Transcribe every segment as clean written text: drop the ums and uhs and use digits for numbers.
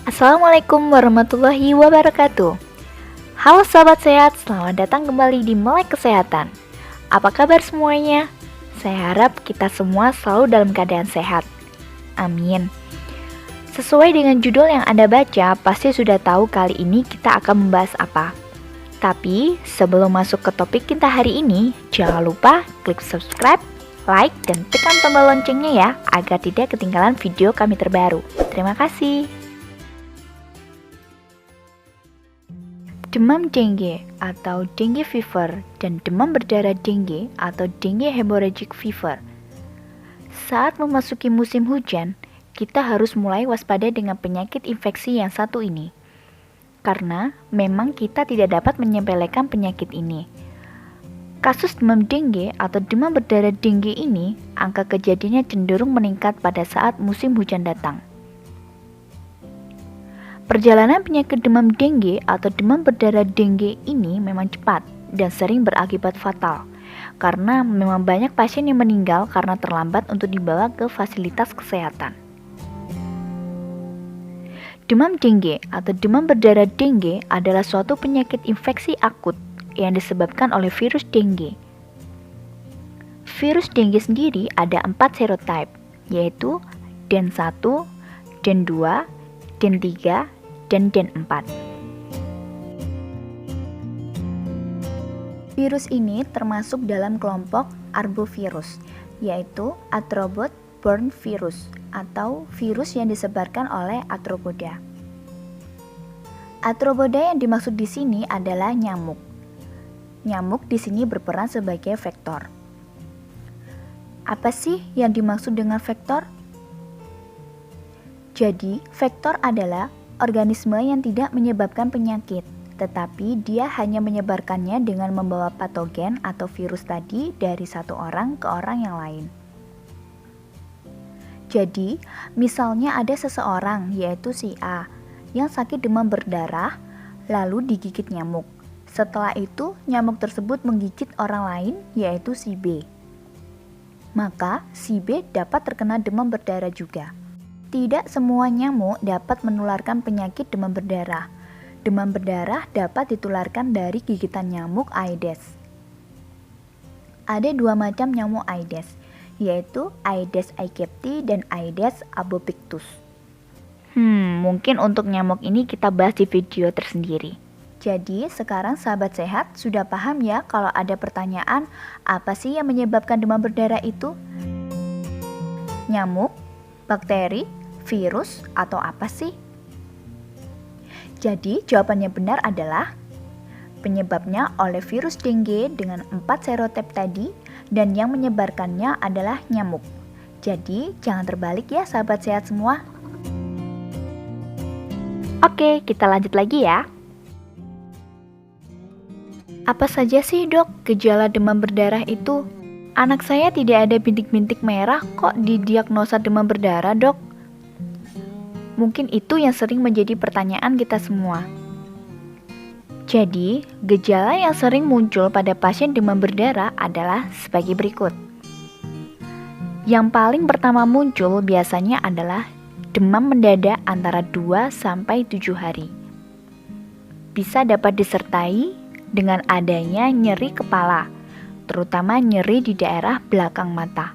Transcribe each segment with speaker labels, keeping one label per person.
Speaker 1: Assalamualaikum warahmatullahi wabarakatuh. Halo sahabat sehat, selamat datang kembali di Melek Kesehatan. Apa kabar semuanya? Saya harap kita semua selalu dalam keadaan sehat. Amin. Sesuai dengan judul yang Anda baca, pasti sudah tahu kali ini kita akan membahas apa. Tapi sebelum masuk ke topik kita hari ini, jangan lupa klik subscribe, like, dan tekan tombol loncengnya ya, agar tidak ketinggalan video kami terbaru. Terima kasih. Demam dengue atau dengue fever dan demam berdarah dengue atau dengue hemorrhagic fever. Saat memasuki musim hujan, kita harus mulai waspada dengan penyakit infeksi yang satu ini. Karena memang kita tidak dapat menyepelekan penyakit ini. Kasus demam dengue atau demam berdarah dengue ini, angka kejadiannya cenderung meningkat pada saat musim hujan datang. Perjalanan penyakit demam dengue atau demam berdarah dengue ini memang cepat dan sering berakibat fatal, karena memang banyak pasien yang meninggal karena terlambat untuk dibawa ke fasilitas kesehatan. Demam dengue atau demam berdarah dengue adalah suatu penyakit infeksi akut yang disebabkan oleh virus dengue. Virus dengue sendiri ada 4 serotype, yaitu DEN 1, DEN 2, DEN 3, dan DEN 4. Virus ini termasuk dalam kelompok arbovirus, yaitu arthropods-borne virus atau virus yang disebarkan oleh arthropoda. Arthropoda yang dimaksud di sini adalah nyamuk. Nyamuk di sini berperan sebagai vektor. Apa sih yang dimaksud dengan vektor? Jadi, vektor adalah organisme yang tidak menyebabkan penyakit, tetapi dia hanya menyebarkannya dengan membawa patogen atau virus tadi dari satu orang ke orang yang lain. Jadi, misalnya ada seseorang, yaitu si A, yang sakit demam berdarah, lalu digigit nyamuk. Setelah itu, nyamuk tersebut menggigit orang lain, yaitu si B. Maka, si B dapat terkena demam berdarah juga. Tidak semua nyamuk dapat menularkan penyakit demam berdarah. Demam berdarah dapat ditularkan dari gigitan nyamuk Aedes. Ada 2 macam nyamuk Aedes, yaitu Aedes aegypti dan Aedes albopictus. Mungkin untuk nyamuk ini kita bahas di video tersendiri. Jadi, sekarang sahabat sehat sudah paham ya kalau ada pertanyaan, apa sih yang menyebabkan demam berdarah itu? Nyamuk, bakteri, virus, atau apa sih? Jadi, jawabannya benar adalah penyebabnya oleh virus dengue dengan 4 serotype tadi, dan yang menyebarkannya adalah nyamuk. Jadi, jangan terbalik ya sahabat sehat semua. Oke, kita lanjut lagi ya. Apa saja sih dok gejala demam berdarah itu? Anak saya tidak ada bintik-bintik merah kok didiagnosa demam berdarah dok. Mungkin itu yang sering menjadi pertanyaan kita semua. Jadi, gejala yang sering muncul pada pasien demam berdarah adalah sebagai berikut. Yang paling pertama muncul biasanya adalah demam mendadak antara 2-7 hari. Bisa dapat disertai dengan adanya nyeri kepala, terutama nyeri di daerah belakang mata.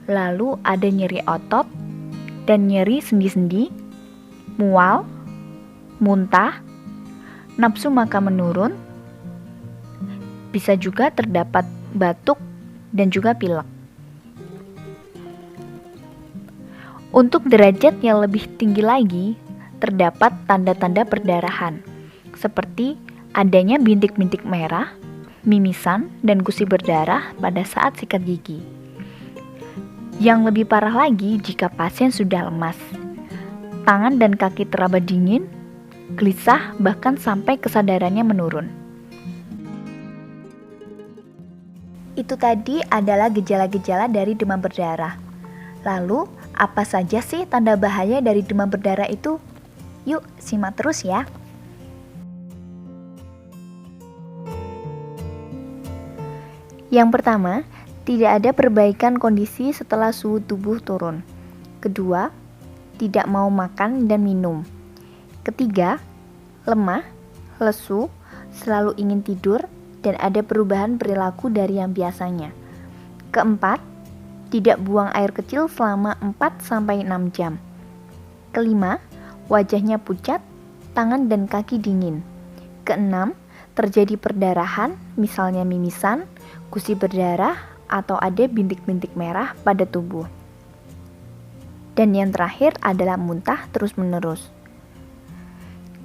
Speaker 1: Lalu ada nyeri otot dan nyeri sendi-sendi, mual, muntah, nafsu makan menurun, bisa juga terdapat batuk dan juga pilek. Untuk derajat yang lebih tinggi lagi, terdapat tanda-tanda perdarahan, seperti adanya bintik-bintik merah, mimisan, dan gusi berdarah pada saat sikat gigi. Yang lebih parah lagi jika pasien sudah lemas, tangan dan kaki teraba dingin, gelisah, bahkan sampai kesadarannya menurun. Itu tadi adalah gejala-gejala dari demam berdarah. Lalu, apa saja sih tanda bahaya dari demam berdarah itu? Yuk, simak terus ya. Yang pertama, tidak ada perbaikan kondisi setelah suhu tubuh turun. Kedua, tidak mau makan dan minum. Ketiga, lemah, lesu, selalu ingin tidur, dan ada perubahan perilaku dari yang biasanya. Keempat, tidak buang air kecil selama 4-6 jam. Kelima, wajahnya pucat, tangan dan kaki dingin. Keenam, terjadi perdarahan, misalnya mimisan, gusi berdarah, atau ada bintik-bintik merah pada tubuh. Dan yang terakhir adalah muntah terus-menerus.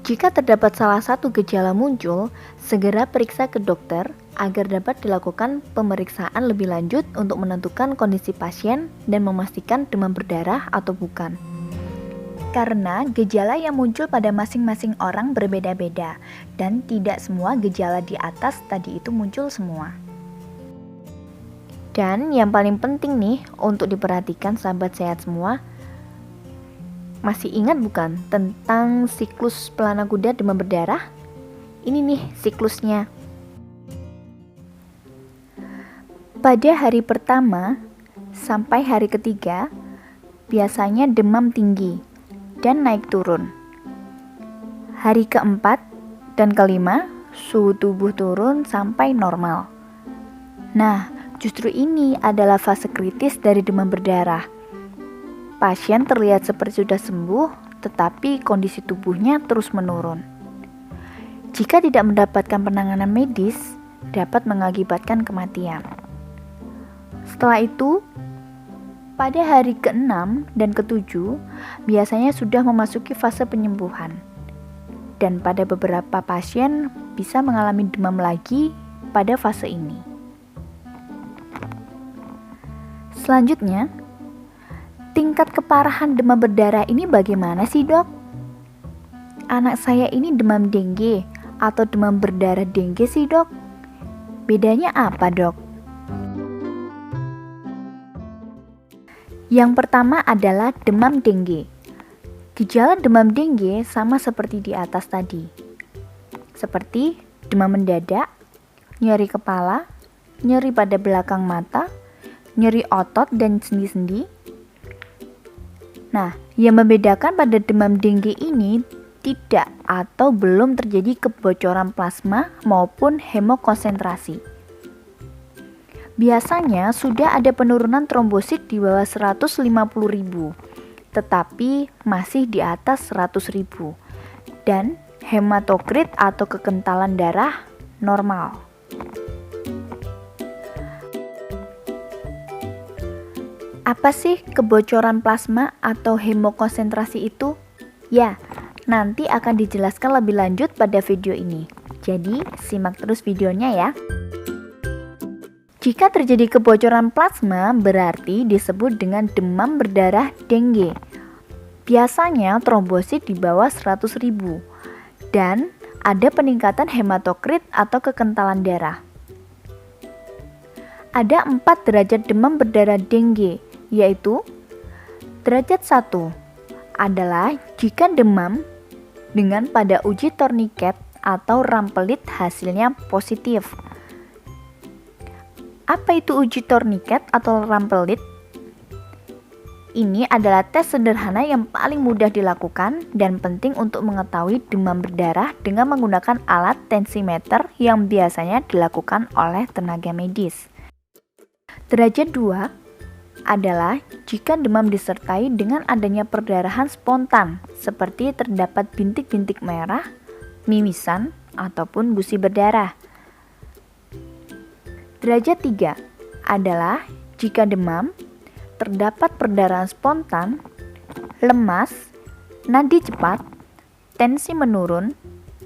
Speaker 1: Jika terdapat salah satu gejala muncul, segera periksa ke dokter agar dapat dilakukan pemeriksaan lebih lanjut untuk menentukan kondisi pasien dan memastikan demam berdarah atau bukan. Karena gejala yang muncul pada masing-masing orang berbeda-beda dan tidak semua gejala di atas tadi itu muncul semua. Dan yang paling penting nih untuk diperhatikan sahabat sehat semua, masih ingat bukan tentang siklus pelana kuda demam berdarah? Ini nih siklusnya. Pada hari pertama sampai hari ketiga, biasanya demam tinggi dan naik turun. Hari keempat dan kelima, suhu tubuh turun sampai normal. Nah, justru ini adalah fase kritis dari demam berdarah. Pasien terlihat seperti sudah sembuh, tetapi kondisi tubuhnya terus menurun. Jika tidak mendapatkan penanganan medis, dapat mengakibatkan kematian. Setelah itu, pada hari ke-6 dan ke-7, biasanya sudah memasuki fase penyembuhan. Dan pada beberapa pasien bisa mengalami demam lagi pada fase ini. Selanjutnya, tingkat keparahan demam berdarah ini bagaimana sih, Dok? Anak saya ini demam dengue atau demam berdarah dengue sih, Dok? Bedanya apa, Dok? Yang pertama adalah demam dengue. Gejala demam dengue sama seperti di atas tadi. Seperti demam mendadak, nyeri kepala, nyeri pada belakang mata, nyeri otot dan sendi-sendi. Nah, yang membedakan pada demam dengue ini tidak atau belum terjadi kebocoran plasma maupun hemokonsentrasi. Biasanya sudah ada penurunan trombosit di bawah 150.000, tetapi masih di atas 100.000, dan hematokrit atau kekentalan darah normal. Apa sih kebocoran plasma atau hemokonsentrasi itu? Ya, nanti akan dijelaskan lebih lanjut pada video ini. Jadi, simak terus videonya ya. Jika terjadi kebocoran plasma, berarti disebut dengan demam berdarah dengue. Biasanya trombosit di bawah 100.000 dan ada peningkatan hematokrit atau kekentalan darah. Ada 4 derajat demam berdarah dengue, yaitu derajat 1 adalah jika demam dengan pada uji torniket atau rampelit hasilnya positif. Apa itu uji torniket atau rampelit? Ini adalah tes sederhana yang paling mudah dilakukan dan penting untuk mengetahui demam berdarah dengan menggunakan alat tensimeter yang biasanya dilakukan oleh tenaga medis. Derajat 2 adalah jika demam disertai dengan adanya perdarahan spontan seperti terdapat bintik-bintik merah, mimisan, ataupun gusi berdarah. Derajat 3 adalah jika demam, terdapat perdarahan spontan, lemas, nadi cepat, tensi menurun,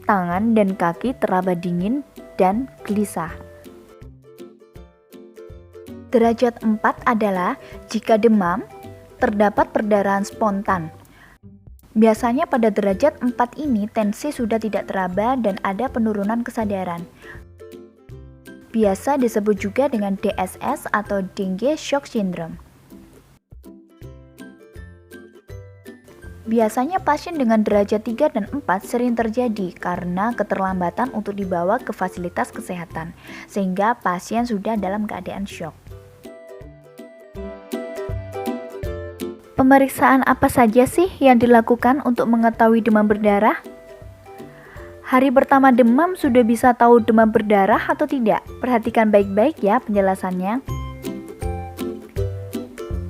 Speaker 1: tangan dan kaki teraba dingin, dan gelisah. Derajat 4 adalah jika demam, terdapat perdarahan spontan. Biasanya pada derajat 4 ini tensi sudah tidak teraba dan ada penurunan kesadaran. Biasa disebut juga dengan DSS atau Dengue Shock Syndrome. Biasanya pasien dengan derajat 3 dan 4 sering terjadi karena keterlambatan untuk dibawa ke fasilitas kesehatan, sehingga pasien sudah dalam keadaan syok. Pemeriksaan apa saja sih yang dilakukan untuk mengetahui demam berdarah? Hari pertama demam sudah bisa tahu demam berdarah atau tidak? Perhatikan baik-baik ya penjelasannya.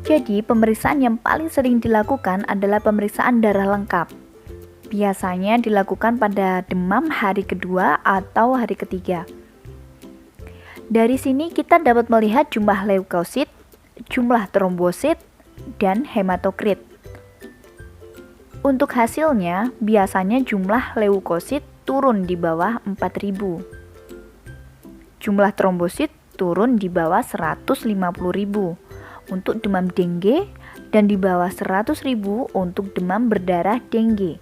Speaker 1: Jadi, pemeriksaan yang paling sering dilakukan adalah pemeriksaan darah lengkap. Biasanya dilakukan pada demam hari kedua atau hari ketiga. Dari sini kita dapat melihat jumlah leukosit, jumlah trombosit, dan hematokrit. Untuk hasilnya, biasanya jumlah leukosit turun di bawah 4.000. Jumlah trombosit turun di bawah 150.000 untuk demam dengue dan di bawah 100.000 untuk demam berdarah dengue.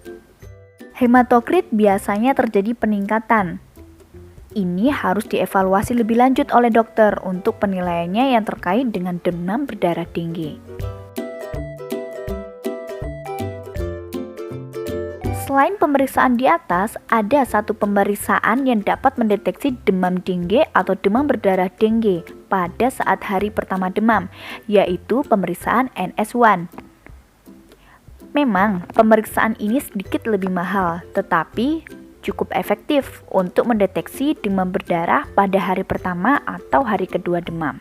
Speaker 1: Hematokrit biasanya terjadi peningkatan. Ini harus dievaluasi lebih lanjut oleh dokter untuk penilaiannya yang terkait dengan demam berdarah dengue. Selain pemeriksaan di atas, ada satu pemeriksaan yang dapat mendeteksi demam dengue atau demam berdarah dengue pada saat hari pertama demam, yaitu pemeriksaan NS1. Memang, pemeriksaan ini sedikit lebih mahal, tetapi cukup efektif untuk mendeteksi demam berdarah pada hari pertama atau hari kedua demam.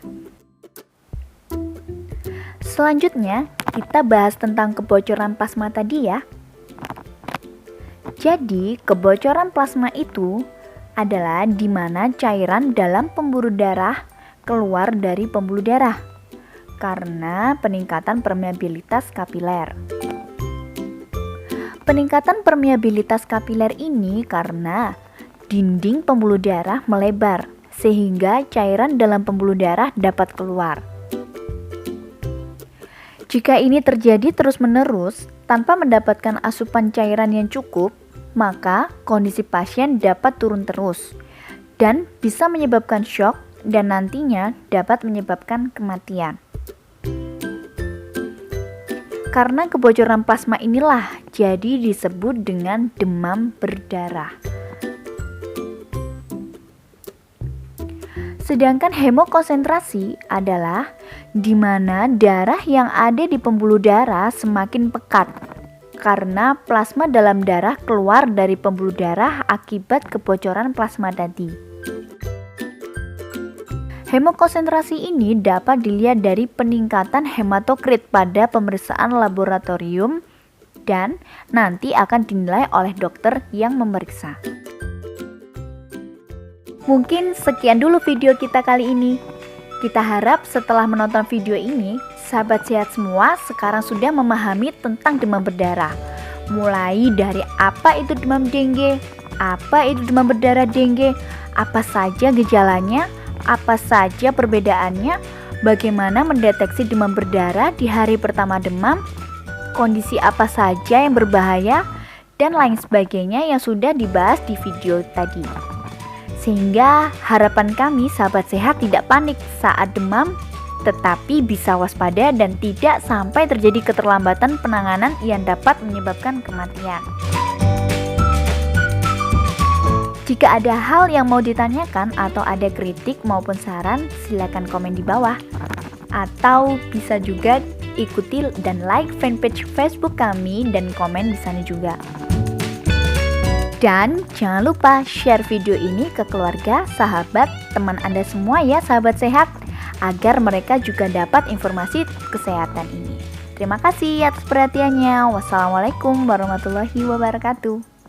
Speaker 1: Selanjutnya, kita bahas tentang kebocoran plasma tadi ya. Jadi, kebocoran plasma itu adalah di mana cairan dalam pembuluh darah keluar dari pembuluh darah karena peningkatan permeabilitas kapiler. Peningkatan permeabilitas kapiler ini karena dinding pembuluh darah melebar sehingga cairan dalam pembuluh darah dapat keluar. Jika ini terjadi terus-menerus tanpa mendapatkan asupan cairan yang cukup, maka kondisi pasien dapat turun terus dan bisa menyebabkan shock dan nantinya dapat menyebabkan kematian. Karena kebocoran plasma inilah jadi disebut dengan demam berdarah. Sedangkan hemokonsentrasi adalah di mana darah yang ada di pembuluh darah semakin pekat karena plasma dalam darah keluar dari pembuluh darah akibat kebocoran plasma tadi. Hemokonsentrasi ini dapat dilihat dari peningkatan hematokrit pada pemeriksaan laboratorium dan nanti akan dinilai oleh dokter yang memeriksa. Mungkin sekian dulu video kita kali ini. Kita harap setelah menonton video ini, sahabat sehat semua sekarang sudah memahami tentang demam berdarah. Mulai dari apa itu demam dengue, apa itu demam berdarah dengue, apa saja gejalanya, apa saja perbedaannya, bagaimana mendeteksi demam berdarah di hari pertama demam, kondisi apa saja yang berbahaya, dan lain sebagainya yang sudah dibahas di video tadi. Sehingga harapan kami sahabat sehat tidak panik saat demam, tetapi bisa waspada dan tidak sampai terjadi keterlambatan penanganan yang dapat menyebabkan kematian. Jika ada hal yang mau ditanyakan atau ada kritik maupun saran, silakan komen di bawah. Atau bisa juga ikuti dan like fanpage Facebook kami dan komen di sana juga. Dan jangan lupa share video ini ke keluarga, sahabat, teman Anda semua ya sahabat sehat, agar mereka juga dapat informasi kesehatan ini. Terima kasih atas perhatiannya. Wassalamualaikum warahmatullahi wabarakatuh.